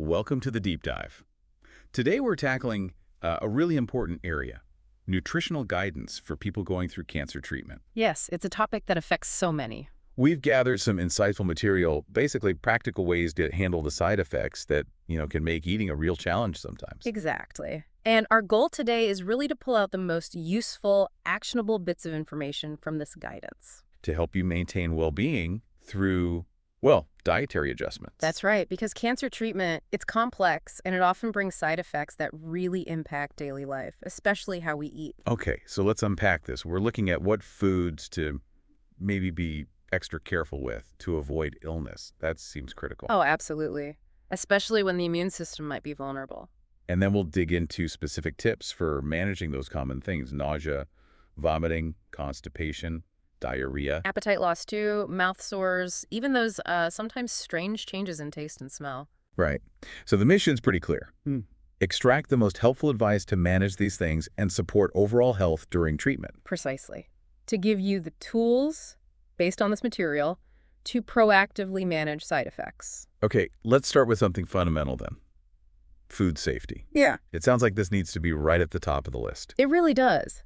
Welcome to the deep dive. Today we're tackling a really important area, nutritional guidance for people going through cancer treatment. Yes, it's a topic that affects so many. We've gathered some insightful material, basically practical ways to handle the side effects that, can make eating a real challenge sometimes. Exactly. And our goal today is really to pull out the most useful, actionable bits of information from this guidance. To help you maintain well-being through, well, dietary adjustments. That's right, because cancer treatment, it's complex, and it often brings side effects that really impact daily life, especially how we eat. Okay, so let's unpack this. We're looking at what foods to maybe be extra careful with to avoid illness. That seems critical. Oh, absolutely. Especially when the immune system might be vulnerable. And then we'll dig into specific tips for managing those common things: nausea, vomiting, constipation, diarrhea. Appetite loss too, mouth sores, even those sometimes strange changes in taste and smell. Right. So the mission's pretty clear. Extract the most helpful advice to manage these things and support overall health during treatment. Precisely. To give you the tools, based on this material, to proactively manage side effects. Okay, let's start with something fundamental then. Food safety. Yeah. It sounds like this needs to be right at the top of the list. It really does.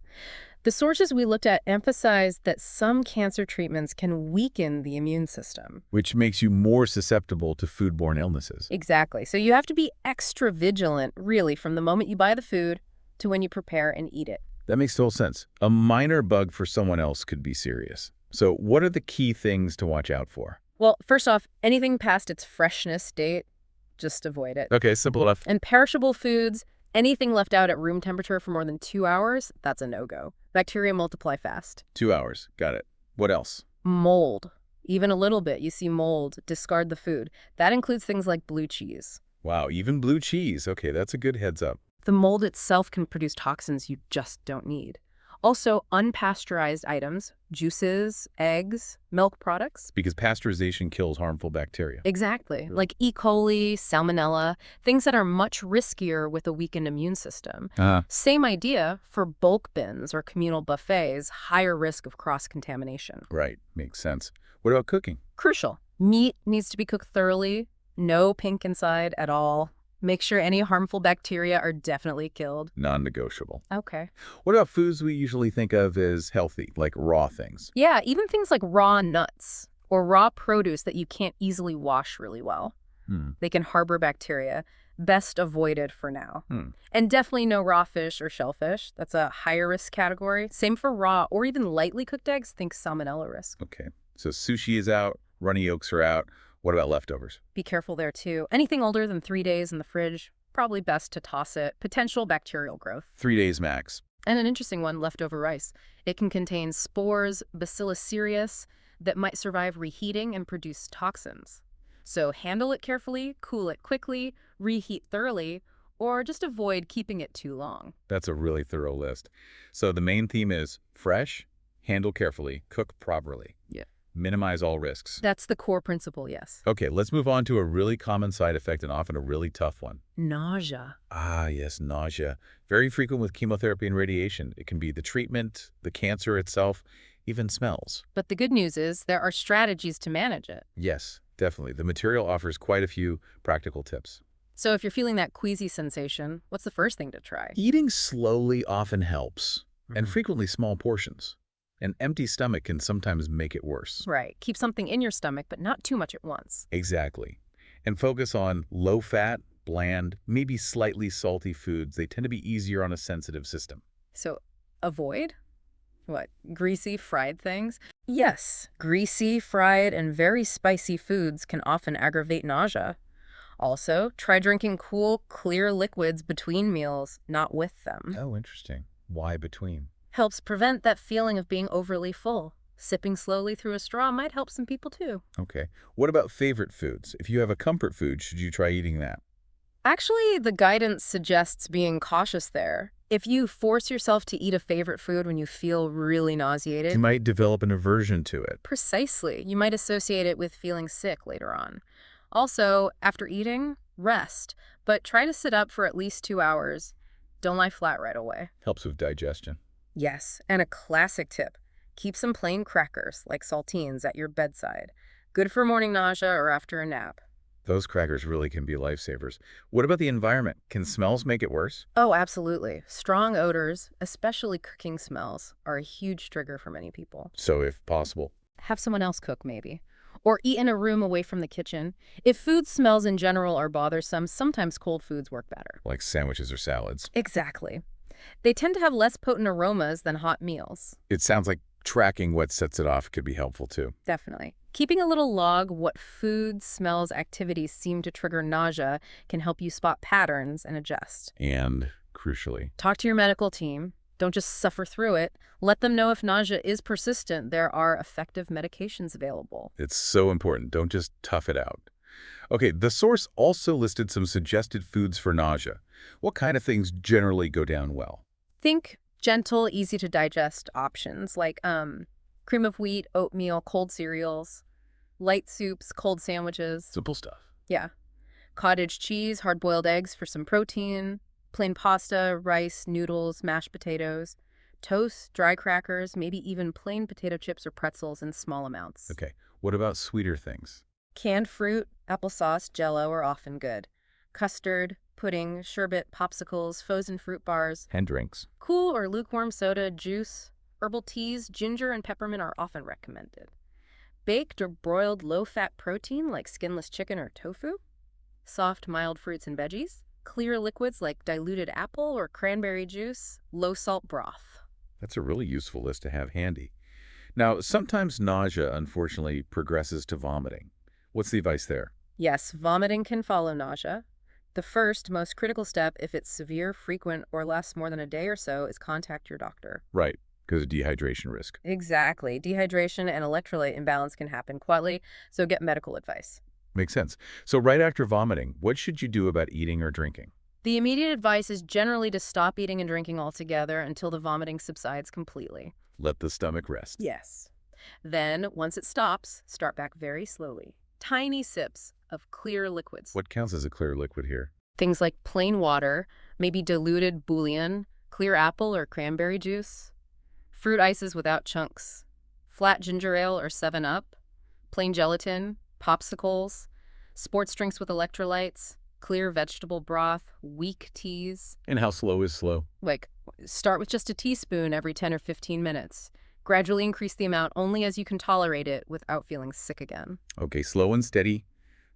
The sources we looked at emphasize that some cancer treatments can weaken the immune system. Which makes you more susceptible to foodborne illnesses. Exactly. So you have to be extra vigilant, really, from the moment you buy the food to when you prepare and eat it. That makes total sense. A minor bug for someone else could be serious. So what are the key things to watch out for? Well, first off, anything past its freshness date, just avoid it. Okay, simple enough. And perishable foods, anything left out at room temperature for more than 2 hours, that's a no-go. Bacteria multiply fast. 2 hours. Got it. What else? Mold. Even a little bit, you see mold, discard the food. That includes things like blue cheese. Wow, even blue cheese. Okay, that's a good heads up. The mold itself can produce toxins you just don't need. Also, unpasteurized items, juices, eggs, milk products. Because pasteurization kills harmful bacteria. Exactly. Like E. coli, salmonella, things that are much riskier with a weakened immune system. Same idea for bulk bins or communal buffets, higher risk of cross-contamination. Right, makes sense. What about cooking? Crucial. Meat needs to be cooked thoroughly, no pink inside at all. Make sure any harmful bacteria are definitely killed. Non-negotiable. Okay. What about foods we usually think of as healthy, like raw things? Yeah, even things like raw nuts or raw produce that you can't easily wash really well. They can harbor bacteria. Best avoided for now. And definitely no raw fish or shellfish. That's a higher risk category. Same for raw or even lightly cooked eggs. Think salmonella risk. Okay, so sushi is out, runny yolks are out. What about leftovers? Be careful there too. Anything older than 3 days in the fridge, probably best to toss it. Potential bacterial growth. 3 days max. And an interesting one, leftover rice. It can contain spores, Bacillus cereus, that might survive reheating and produce toxins. So handle it carefully, cool it quickly, reheat thoroughly, or just avoid keeping it too long. That's a really thorough list. So the main theme is fresh, handle carefully, cook properly. Yeah. Minimize all risks. That's the core principle, yes. Okay, let's move on to a really common side effect and often a really tough one. Nausea. Ah, yes, nausea. Very frequent with chemotherapy and radiation. It can be the treatment, the cancer itself, even smells. But the good news is there are strategies to manage it. Yes, definitely. The material offers quite a few practical tips. So if you're feeling that queasy sensation, what's the first thing to try? Eating slowly often helps, and frequently small portions. An empty stomach can sometimes make it worse. Right. Keep something in your stomach, but not too much at once. Exactly. And focus on low-fat, bland, maybe slightly salty foods. They tend to be easier on a sensitive system. So avoid? What? Greasy, fried things? Yes. Greasy, fried, and very spicy foods can often aggravate nausea. Also, try drinking cool, clear liquids between meals, not with them. Oh, interesting. Why between? Helps prevent that feeling of being overly full. Sipping slowly through a straw might help some people too. Okay. What about favorite foods? If you have a comfort food, should you try eating that? Actually, the guidance suggests being cautious there. If you force yourself to eat a favorite food when you feel really nauseated, You might develop an aversion to it. precisely, you might associate it with feeling sick later on. Also, after eating, rest, but try to sit up for at least 2 hours. Don't lie flat right away. Helps with digestion. Yes, and a classic tip. Keep some plain crackers, like saltines, at your bedside. Good for morning nausea or after a nap. Those crackers really can be lifesavers. What about the environment? Can smells make it worse? Oh, absolutely. Strong odors, especially cooking smells, are a huge trigger for many people. So if possible, Have someone else cook, maybe. Or eat in a room away from the kitchen. If food smells in general are bothersome, sometimes cold foods work better. like sandwiches or salads. Exactly. They tend to have less potent aromas than hot meals. It sounds like tracking what sets it off could be helpful too. Definitely. Keeping a little log what foods, smells, activities seem to trigger nausea can help you spot patterns and adjust. And crucially, Talk to your medical team. Don't just suffer through it. Let them know if nausea is persistent. There are effective medications available. it's so important. Don't just tough it out. Okay, the source also listed some suggested foods for nausea. What kind of things generally go down well? Think gentle, easy to digest options like cream of wheat, oatmeal, cold cereals, light soups, cold sandwiches. Simple stuff. Yeah. Cottage cheese, hard-boiled eggs for some protein, plain pasta, rice, noodles, mashed potatoes, toast, dry crackers, maybe even plain potato chips or pretzels in small amounts. Okay, what about sweeter things? Canned fruit, applesauce, Jell-O are often good. Custard, pudding, sherbet, popsicles, frozen fruit bars. And drinks. Cool or lukewarm soda, juice, herbal teas, ginger and peppermint are often recommended. Baked or broiled low-fat protein like skinless chicken or tofu. Soft, mild fruits and veggies. Clear liquids like diluted apple or cranberry juice. Low-salt broth. That's a really useful list to have handy. Now, sometimes nausea, unfortunately, progresses to vomiting. What's the advice there? Yes, vomiting can follow nausea. The first, most critical step, if it's severe, frequent, or lasts more than a day or so, is contact your doctor. Right, because of dehydration risk. Exactly. Dehydration and electrolyte imbalance can happen quietly, so get medical advice. Makes sense. So right after vomiting, what should you do about eating or drinking? The immediate advice is generally to stop eating and drinking altogether until the vomiting subsides completely. Let the stomach rest. Yes. Then, once it stops, start back very slowly. Tiny sips of clear liquids. What counts as a clear liquid here? Things like plain water, maybe diluted bouillon, clear apple or cranberry juice, fruit ices without chunks, flat ginger ale or 7-Up, plain gelatin, popsicles, sports drinks with electrolytes, clear vegetable broth, weak teas. And how slow is slow? Like, start with just a teaspoon every 10 or 15 minutes. Gradually increase the amount only as you can tolerate it without feeling sick again. Okay, slow and steady.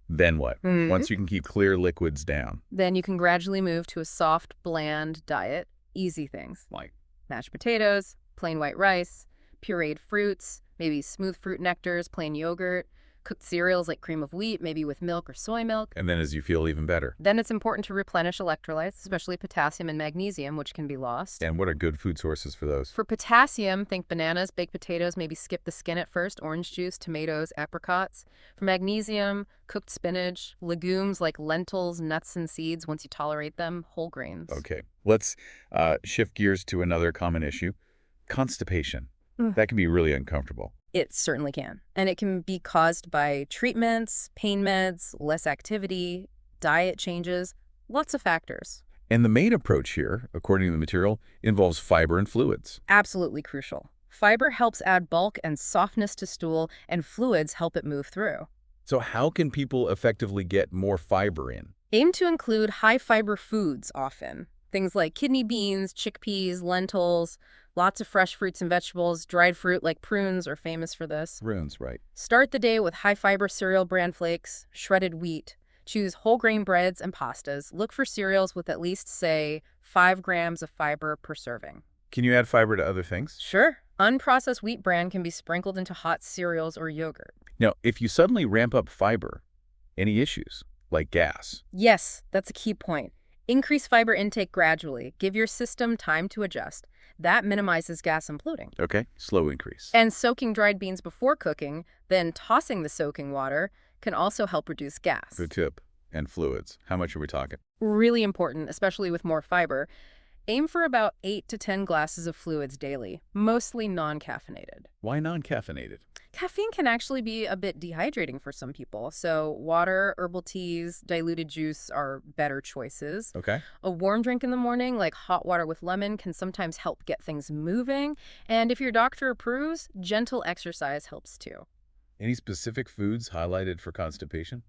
Then what? Once you can keep clear liquids down. Then you can gradually move to a soft, bland diet. Easy things. Like, Mashed potatoes, plain white rice, pureed fruits, maybe smooth fruit nectars, plain yogurt, cooked cereals like cream of wheat, maybe with milk or soy milk. and then as you feel even better. Then it's important to replenish electrolytes, especially potassium and magnesium, which can be lost. And what are good food sources for those? For potassium, think bananas, baked potatoes, maybe skip the skin at first, orange juice, tomatoes, apricots. For magnesium, cooked spinach, legumes like lentils, nuts, and seeds, once you tolerate them, whole grains. Okay, let's shift gears to another common issue, constipation. That can be really uncomfortable. It certainly can. And it can be caused by treatments, pain meds, less activity, diet changes, lots of factors. And the main approach here, according to the material, involves fiber and fluids. Absolutely crucial. Fiber helps add bulk and softness to stool, and fluids help it move through. So how can people effectively get more fiber in? Aim to include high-fiber foods often. Things like kidney beans, chickpeas, lentils, lots of fresh fruits and vegetables. Dried fruit like prunes are famous for this. Runes, right. Start the day with high-fiber cereal bran flakes, shredded wheat. Choose whole grain breads and pastas. Look for cereals with at least, say, 5 grams of fiber per serving. Can you add fiber to other things? Sure. Unprocessed wheat bran can be sprinkled into hot cereals or yogurt. Now, if you suddenly ramp up fiber, any issues, like gas? Yes, that's a key point. Increase fiber intake gradually. Give your system time to adjust. That minimizes gas and bloating. Okay, slow increase. And soaking dried beans before cooking, then tossing the soaking water, can also help reduce gas. Good tip. And fluids. How much are we talking? Really important, especially with more fiber. Aim for about 8 to 10 glasses of fluids daily, mostly non-caffeinated. Why non-caffeinated? Caffeine can actually be a bit dehydrating for some people, so water, herbal teas, diluted juice are better choices. Okay. A warm drink in the morning, like hot water with lemon, can sometimes help get things moving. And if your doctor approves, gentle exercise helps too. Any specific foods highlighted for constipation?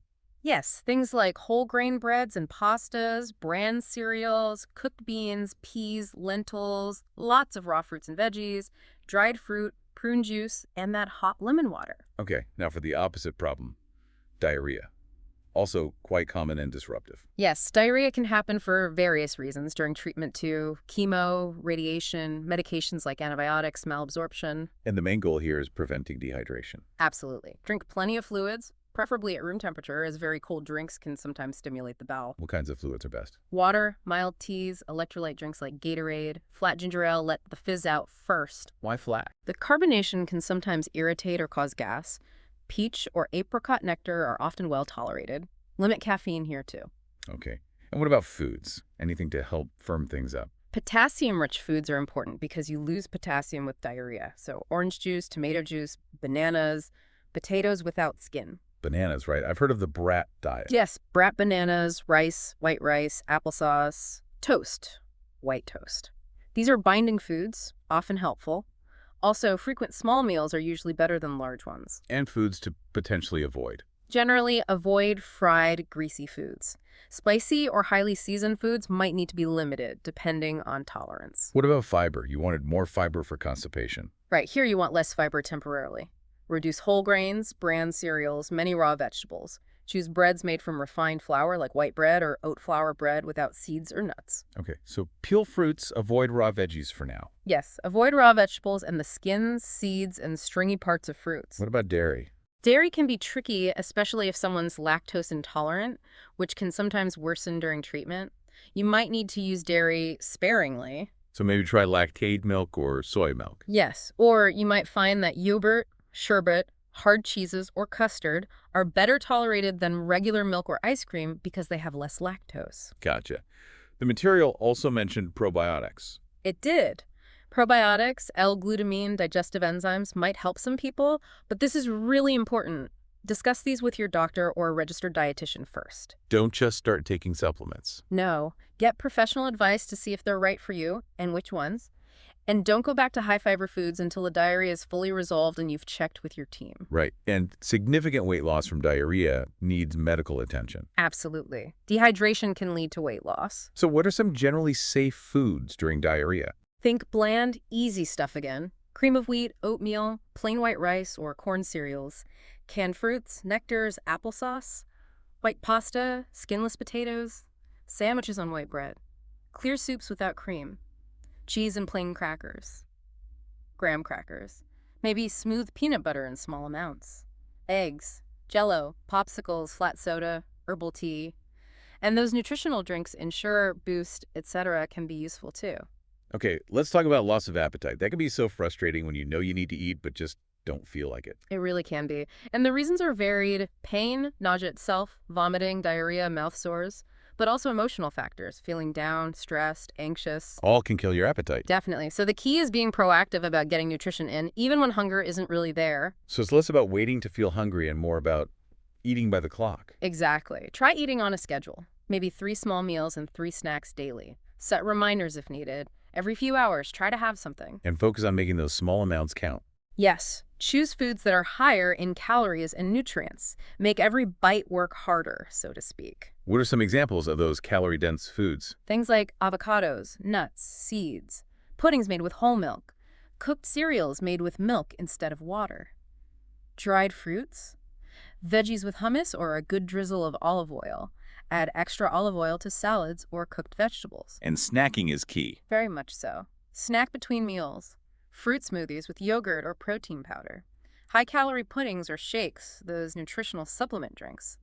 Yes, things like whole grain breads and pastas, bran cereals, cooked beans, peas, lentils, lots of raw fruits and veggies, dried fruit, prune juice, and that hot lemon water. Okay, now for the opposite problem, diarrhea. Also quite common and disruptive. Yes, diarrhea can happen for various reasons during treatment too. Chemo, radiation, medications like antibiotics, malabsorption. And the main goal here is preventing dehydration. Absolutely. Drink plenty of fluids, preferably at room temperature, as very cold drinks can sometimes stimulate the bowel. What kinds of fluids are best? Water, mild teas, electrolyte drinks like Gatorade, flat ginger ale let the fizz out first. Why flat? The carbonation can sometimes irritate or cause gas. Peach or apricot nectar are often well tolerated. Limit caffeine here too. Okay. And what about foods? Anything to help firm things up? Potassium-rich foods are important because you lose potassium with diarrhea. So orange juice, tomato juice, bananas, potatoes without skin. Bananas, right? I've heard of the brat diet. Yes, brat bananas, rice, white rice, applesauce, toast, white toast. These are binding foods, often helpful. Also, frequent small meals are usually better than large ones. And foods to potentially avoid. Generally, avoid fried, greasy foods. Spicy or highly seasoned foods might need to be limited, depending on tolerance. What about fiber? You wanted more fiber for constipation. Right, here you want less fiber temporarily. Reduce whole grains, bran cereals, many raw vegetables. Choose breads made from refined flour like white bread or oat flour bread without seeds or nuts. Okay, so peel fruits, avoid raw veggies for now. Yes, avoid raw vegetables and the skins, seeds, and stringy parts of fruits. What about dairy? Dairy can be tricky, especially if someone's lactose intolerant, which can sometimes worsen during treatment. You might need to use dairy sparingly. So maybe try lactate milk or soy milk. Yes, or you might find that yogurt, sherbet, hard cheeses, or custard are better tolerated than regular milk or ice cream because they have less lactose. Gotcha. The material also mentioned probiotics. It did. Probiotics, L-glutamine, digestive enzymes might help some people, but this is really important. Discuss these with your doctor or a registered dietitian first. Don't just start taking supplements. No, get professional advice to see if they're right for you and which ones. And don't go back to high-fiber foods until the diarrhea is fully resolved and you've checked with your team. Right. And significant weight loss from diarrhea needs medical attention. Absolutely. Dehydration can lead to weight loss. So what are some generally safe foods during diarrhea? Think bland, easy stuff again. Cream of wheat, oatmeal, plain white rice or corn cereals, canned fruits, nectars, applesauce, white pasta, skinless potatoes, sandwiches on white bread, clear soups without cream, cheese and plain crackers, graham crackers, maybe smooth peanut butter in small amounts, eggs, Jell-O, popsicles, flat soda, herbal tea, and those nutritional drinks, Ensure, Boost, etc. can be useful too. Okay, let's talk about loss of appetite. That can be so frustrating when you know you need to eat but just don't feel like it. It really can be. And the reasons are varied: pain, nausea itself, vomiting, diarrhea, mouth sores, but also emotional factors, feeling down, stressed, anxious. All can kill your appetite. Definitely. So the key is being proactive about getting nutrition in, even when hunger isn't really there. So it's less about waiting to feel hungry and more about eating by the clock. Exactly. Try eating on a schedule. Maybe 3 small meals and 3 snacks daily. Set reminders if needed. Every few hours, try to have something. And focus on making those small amounts count. Yes. Choose foods that are higher in calories and nutrients. Make every bite work harder, so to speak. What are some examples of those calorie-dense foods? Things like avocados, nuts, seeds, puddings made with whole milk, cooked cereals made with milk instead of water, dried fruits, veggies with hummus or a good drizzle of olive oil. Add extra olive oil to salads or cooked vegetables. And snacking is key. Very much so. Snack between meals. Fruit smoothies with yogurt or protein powder. High-calorie puddings or shakes, those nutritional supplement drinks.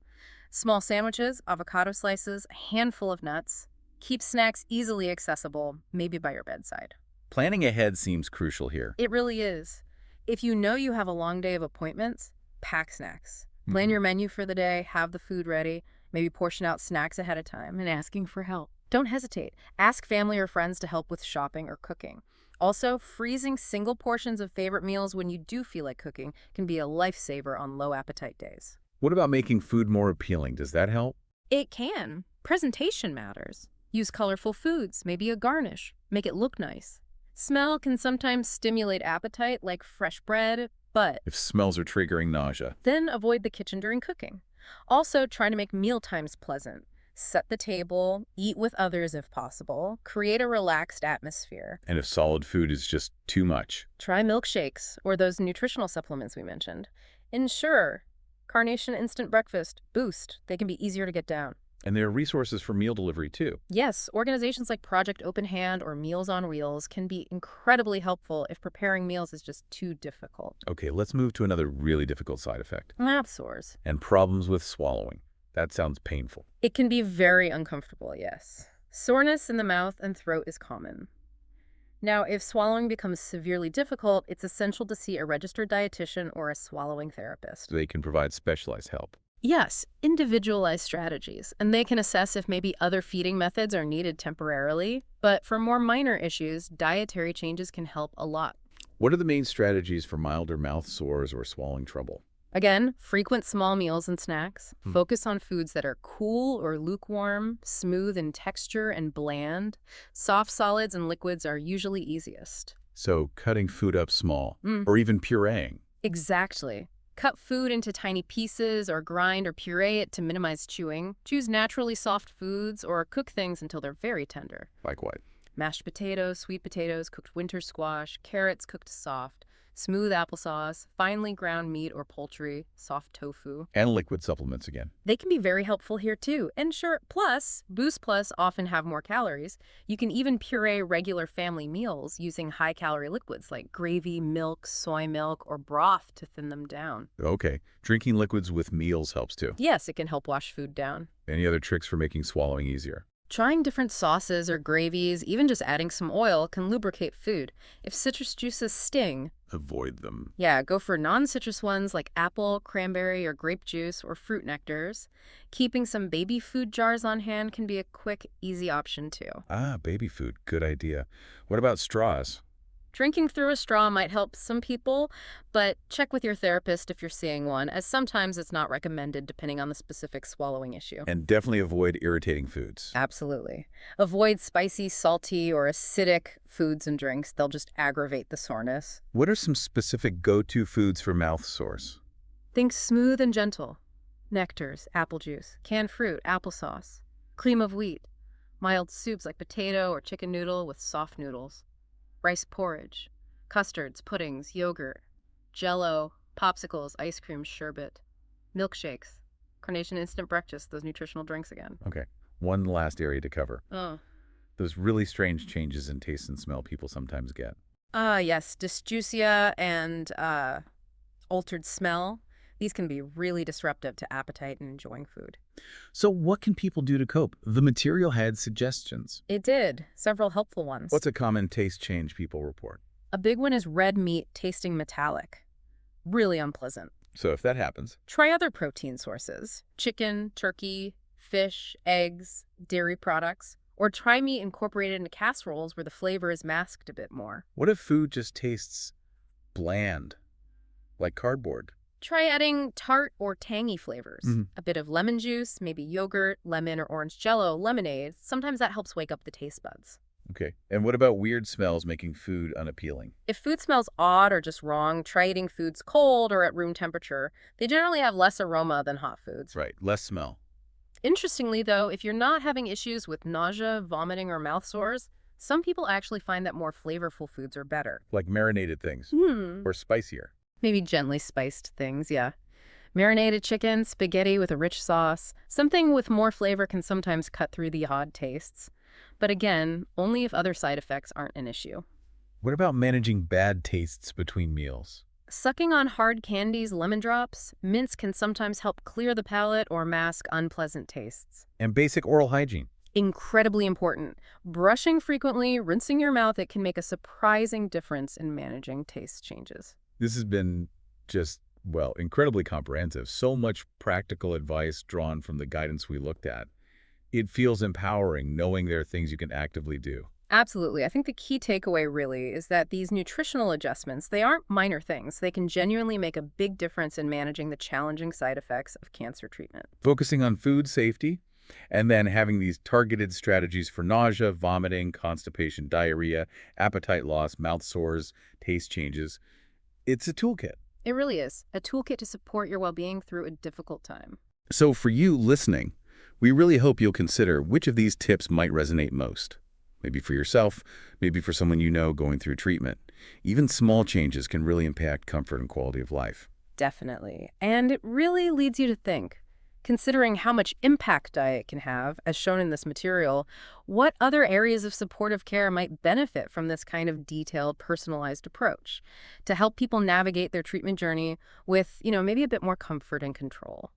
Small sandwiches, avocado slices, a handful of nuts. Keep snacks easily accessible, maybe by your bedside. Planning ahead seems crucial here. It really is. If you know you have a long day of appointments, pack snacks. Plan your menu for the day, have the food ready, maybe portion out snacks ahead of time, and asking for help. Don't hesitate. Ask family or friends to help with shopping or cooking. Also, freezing single portions of favorite meals when you do feel like cooking can be a lifesaver on low appetite days. What about making food more appealing? Does that help? It can. Presentation matters. Use colorful foods, maybe a garnish. Make it look nice. Smell can sometimes stimulate appetite, like fresh bread, but If smells are triggering nausea. then avoid the kitchen during cooking. Also, try to make meal times pleasant. Set the table, eat with others if possible, create a relaxed atmosphere. And if solid food is just too much? Try milkshakes or those nutritional supplements we mentioned. Ensure Carnation Instant Breakfast, Boost, they can be easier to get down. And there are resources for meal delivery, too. Yes, organizations like Project Open Hand or Meals on Wheels can be incredibly helpful if preparing meals is just too difficult. Okay, let's move to another really difficult side effect. Lap sores. And problems with swallowing. That sounds painful. It can be very uncomfortable, yes. Soreness in the mouth and throat is common. Now, if swallowing becomes severely difficult, it's essential to see a registered dietitian or a swallowing therapist. They can provide specialized help. Yes, individualized strategies, and they can assess if maybe other feeding methods are needed temporarily. But for more minor issues, dietary changes can help a lot. What are the main strategies for milder mouth sores or swallowing trouble? Again, frequent small meals and snacks. Focus on foods that are cool or lukewarm, smooth in texture and bland. Soft solids and liquids are usually easiest. So cutting food up small, or even pureeing. Exactly. Cut food into tiny pieces or grind or puree it to minimize chewing. Choose naturally soft foods or cook things until they're very tender. Like what? Mashed potatoes, sweet potatoes, cooked winter squash, carrots cooked soft, smooth applesauce, finely ground meat or poultry, soft tofu. And liquid supplements again. They can be very helpful here too. And sure, Boost Plus often have more calories. You can even puree regular family meals using high-calorie liquids like gravy, milk, soy milk, or broth to thin them down. Okay, drinking liquids with meals helps too. Yes, it can help wash food down. Any other tricks for making swallowing easier? Trying different sauces or gravies, even just adding some oil, can lubricate food. If citrus juices sting, Avoid them. yeah, go for non-citrus ones like apple, cranberry, or grape juice, or fruit nectars. Keeping some baby food jars on hand can be a quick, easy option too. Ah, baby food. Good idea. What about straws? Drinking through a straw might help some people, but check with your therapist if you're seeing one, as sometimes it's not recommended depending on the specific swallowing issue. And definitely avoid irritating foods. Absolutely. Avoid spicy, salty, or acidic foods and drinks. They'll just aggravate the soreness. What are some specific go-to foods for mouth sores? Think smooth and gentle. Nectars, apple juice, canned fruit, applesauce, cream of wheat, mild soups like potato or chicken noodle with soft noodles, rice porridge, custards, puddings, yogurt, Jell-O, popsicles, ice cream, sherbet, milkshakes, Carnation Instant Breakfast, those nutritional drinks again. Okay, one last area to cover. Oh. Those really strange changes in taste and smell people sometimes get. Yes, dysgeusia and altered smell. These can be really disruptive to appetite and enjoying food. So what can people do to cope? The material had suggestions. It did. Several helpful ones. What's a common taste change people report? A big one is red meat tasting metallic. Really unpleasant. So if that happens, Try other protein sources. Chicken, turkey, fish, eggs, dairy products. Or try meat incorporated into casseroles where the flavor is masked a bit more. what if food just tastes bland, like cardboard? Try adding tart or tangy flavors. Mhm. A bit of lemon juice, maybe yogurt, lemon or orange Jell-O, lemonade. Sometimes that helps wake up the taste buds. Okay, and what about weird smells making food unappealing? If food smells odd or just wrong, try eating foods cold or at room temperature. They generally have less aroma than hot foods. Right, less smell. Interestingly, though, if you're not having issues with nausea, vomiting, or mouth sores, some people actually find that more flavorful foods are better. Like marinated things, or spicier. Maybe gently spiced things, yeah. Marinated chicken, spaghetti with a rich sauce. Something with more flavor can sometimes cut through the odd tastes. But again, only if other side effects aren't an issue. What about managing bad tastes between meals? Sucking on hard candies, lemon drops, mints can sometimes help clear the palate or mask unpleasant tastes. And basic oral hygiene. Incredibly important. Brushing frequently, rinsing your mouth, it can make a surprising difference in managing taste changes. This has been just, well, incredibly comprehensive. So much practical advice drawn from the guidance we looked at. It feels empowering knowing there are things you can actively do. Absolutely. I think the key takeaway really is that these nutritional adjustments, they aren't minor things. They can genuinely make a big difference in managing the challenging side effects of cancer treatment. Focusing on food safety, and then having these targeted strategies for nausea, vomiting, constipation, diarrhea, appetite loss, mouth sores, taste changes. It's a toolkit. It really is a toolkit to support your well-being through a difficult time. So for you listening, we really hope you'll consider which of these tips might resonate most. Maybe for yourself, maybe for someone you know going through treatment. Even small changes can really impact comfort and quality of life. Definitely. And it really leads you to think, considering how much impact diet can have, as shown in this material, what other areas of supportive care might benefit from this kind of detailed, personalized approach to help people navigate their treatment journey with, maybe a bit more comfort and control.